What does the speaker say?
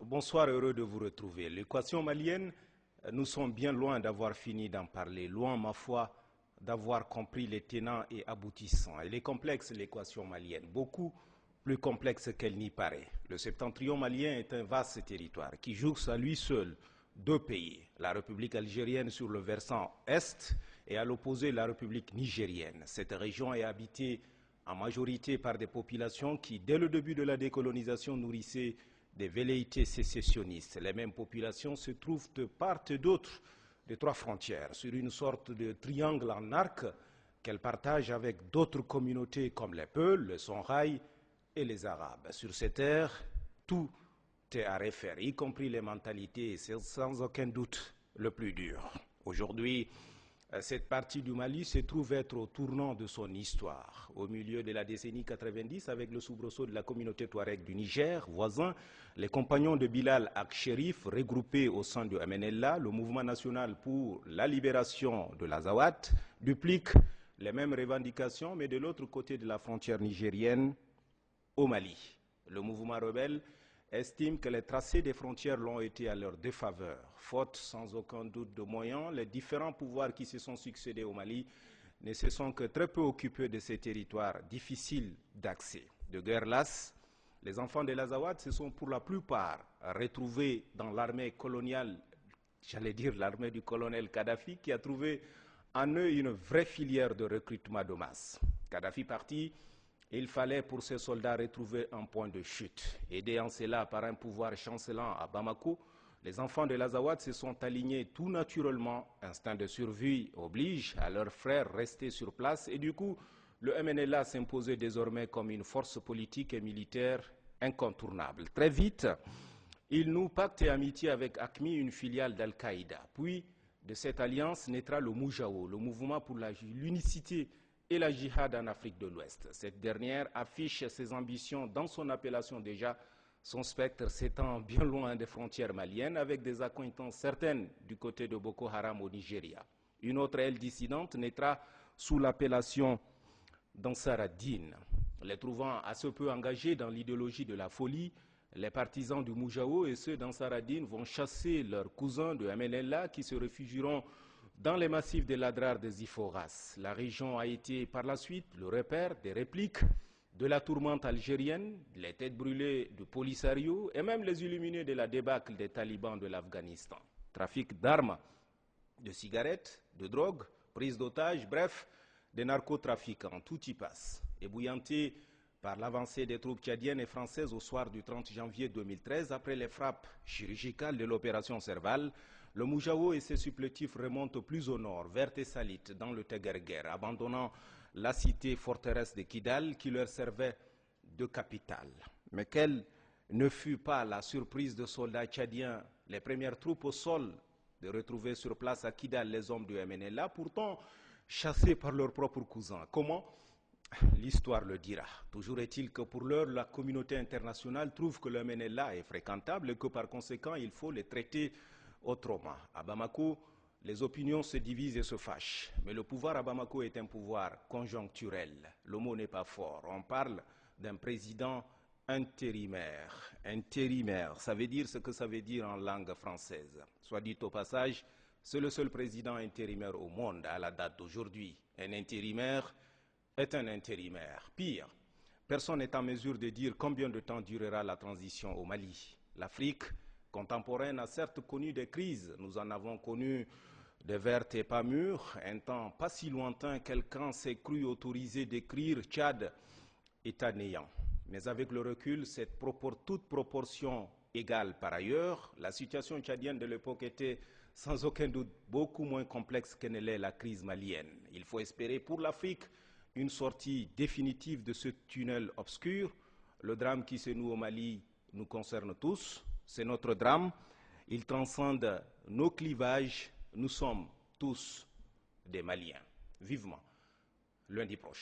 Bonsoir, heureux de vous retrouver. L'équation malienne, nous sommes bien loin d'avoir fini d'en parler, loin, ma foi, d'avoir compris les tenants et aboutissants. Elle est complexe, l'équation malienne, beaucoup plus complexe qu'elle n'y paraît. Le septentrion malien est un vaste territoire qui jouxte à lui seul deux pays, la République algérienne sur le versant est et à l'opposé la République nigérienne. Cette région est habitée en majorité par des populations qui, dès le début de la décolonisation, nourrissaient des velléités sécessionnistes. Les mêmes populations se trouvent de part et d'autre des trois frontières, sur une sorte de triangle en arc qu'elles partagent avec d'autres communautés comme les Peuls, les Songhai et les Arabes. Sur ces terres, tout est à refaire, y compris les mentalités, et c'est sans aucun doute le plus dur. Aujourd'hui, cette partie du Mali se trouve être au tournant de son histoire. Au milieu de la décennie 90, avec le soubresaut de la communauté touareg du Niger, voisin, les compagnons de Bilal Ak-Sherif, regroupés au sein du MNLA, le mouvement national pour la libération de l'Azawad, dupliquent les mêmes revendications, mais de l'autre côté de la frontière nigérienne, au Mali. Le mouvement rebelle estime que les tracés des frontières l'ont été à leur défaveur. Faute sans aucun doute de moyens, les différents pouvoirs qui se sont succédés au Mali ne se sont que très peu occupés de ces territoires difficiles d'accès. De guerre lasse, les enfants de l'Azawad se sont pour la plupart retrouvés dans l'armée coloniale, j'allais dire l'armée du colonel Kadhafi, qui a trouvé en eux une vraie filière de recrutement de masse. Kadhafi parti, il fallait pour ces soldats retrouver un point de chute. Aidés en cela par un pouvoir chancelant à Bamako, les enfants de l'Azawad se sont alignés tout naturellement. Instinct de survie oblige à leurs frères rester sur place et du coup, le MNLA s'imposait désormais comme une force politique et militaire incontournable. Très vite, il noue pacte et amitié avec AQMI, une filiale d'Al-Qaïda. Puis, de cette alliance naîtra le Moujao, le mouvement pour l'unicité et la djihad en Afrique de l'Ouest. Cette dernière affiche ses ambitions dans son appellation déjà, son spectre s'étend bien loin des frontières maliennes avec des accointances certaines du côté de Boko Haram au Nigeria. Une autre aile dissidente naîtra sous l'appellation d'Ansar ad-Din. Les trouvant assez peu engagés dans l'idéologie de la folie, les partisans du Moujao et ceux d'Ansar ad-Din vont chasser leurs cousins de MNLA qui se réfugieront dans les massifs de l'Adrar des Iforas. La région a été par la suite le repère des répliques de la tourmente algérienne, les têtes brûlées du Polisario et même les illuminés de la débâcle des talibans de l'Afghanistan. Trafic d'armes, de cigarettes, de drogue, prise d'otages, bref, des narcotrafiquants, tout y passe. Ébouillanté par l'avancée des troupes tchadiennes et françaises au soir du 30 janvier 2013, après les frappes chirurgicales de l'opération Serval, le Moujao et ses supplétifs remontent plus au nord, vers Tessalit, dans le Tegerger, abandonnant la cité forteresse de Kidal qui leur servait de capitale. Mais quelle ne fut pas la surprise de soldats tchadiens, les premières troupes au sol, de retrouver sur place à Kidal les hommes du MNLA, pourtant chassés par leurs propres cousins. Comment ? L'histoire le dira. Toujours est-il que pour l'heure, la communauté internationale trouve que le MNLA est fréquentable et que par conséquent, il faut les traiter autrement. À Bamako, les opinions se divisent et se fâchent. Mais le pouvoir à Bamako est un pouvoir conjoncturel. Le mot n'est pas fort. On parle d'un président intérimaire. Intérimaire, ça veut dire ce que ça veut dire en langue française. Soit dit au passage, c'est le seul président intérimaire au monde à la date d'aujourd'hui. Un intérimaire est un intérimaire. Pire, personne n'est en mesure de dire combien de temps durera la transition au Mali. L'Afrique contemporaine a certes connu des crises. Nous en avons connu des vertes et pas mûres. Un temps pas si lointain, quelqu'un s'est cru autorisé d'écrire Tchad état néant. Mais avec le recul, toute proportion égale par ailleurs, la situation tchadienne de l'époque était sans aucun doute beaucoup moins complexe que ne l'est la crise malienne. Il faut espérer pour l'Afrique une sortie définitive de ce tunnel obscur. Le drame qui se noue au Mali nous concerne tous. C'est notre drame. Il transcende nos clivages. Nous sommes tous des Maliens. Vivement lundi prochain.